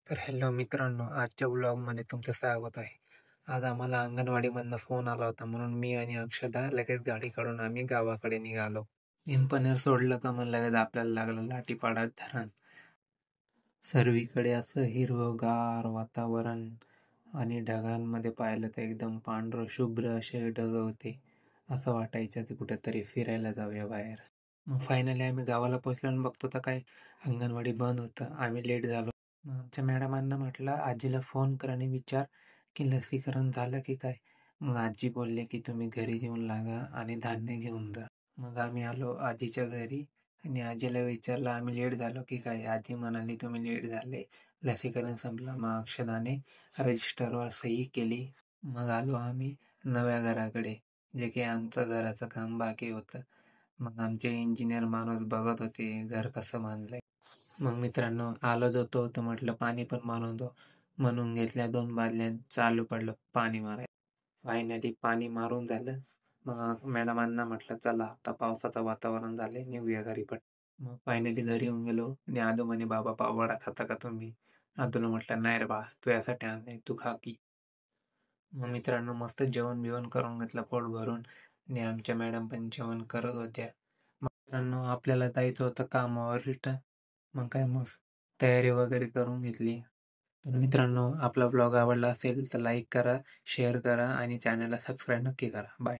तर हॅलो मित्रांनो, आजच्या व्लॉगमध्ये तुमचं स्वागत आहे. आज आम्हाला अंगणवाडीमधनं फोन आला होता म्हणून मी आणि अक्षदा लगेच गाडी काढून आम्ही गावाकडे निघालो. पिंपनेर सोडलं का मग लगेच आपल्याला लागलं लाटीपाडा धरण. सर्वीकडे असं हिरवंगार वातावरण आणि ढगांमध्ये पाहिलं तर एकदम पांढरं शुभ्र असे ढग होते. असं वाटायचं की कुठेतरी फिरायला जाऊया बाहेर. मग फायनली आम्ही गावाला पोहोचलो आणि बघतो तर काय अंगणवाडी बंद होतं. आम्ही लेट झालो. मग आमच्या मॅडमांना म्हटलं आजीला फोन कर आणि विचार की लसीकरण झालं की काय. मग आजी बोलले की तुम्ही घरी येऊन लागा आणि धान्य घेऊन जा. मग आम्ही आलो आजीच्या घरी आणि आजीला विचारलं आम्ही लेट झालो की काय. आजी म्हणाली तुम्ही लेट झाले, लसीकरण संपलं. मग अक्षदाने रजिस्टरवर सही केली. मग आलो आम्ही नव्या घराकडे, जे की आमचं घराचं काम बाकी होतं. मग आमचे इंजिनियर माणूस बघत होते घर कसं बांधलंय. मग मित्रांनो आलो होतो तर म्हटलं पाणी पण मारून दो, म्हणून घेतल्या 2 बादल्या, चालू पडलं पाणी मारायला. फायनली पाणी मारून झालं. मग मॅडमांना म्हटलं चला आता पावसाचं वातावरण झालंय निघूया घरी पण. मग फायनली घरी येऊन गेलो आणि आदू म्हणे बाबा पाववडा खाता का तुम्ही. आदूला म्हटलं नाही रे बा तू यासाठी आणलंय तू खा की. मग मित्रांनो मस्त जेवण बिवण करून घेतलं पोट भरून आणि आमच्या मॅडम पण जेवण करत होत्या. मित्रांनो आपल्याला जायचं होतं कामावर रिटर्न. मग काय मग तयारी वगैरे करून घेतली. तर मित्रांनो आपला ब्लॉग आवडला असेल तर लाईक करा, शेअर करा आणि चॅनलला सबस्क्राईब नक्की करा. बाय.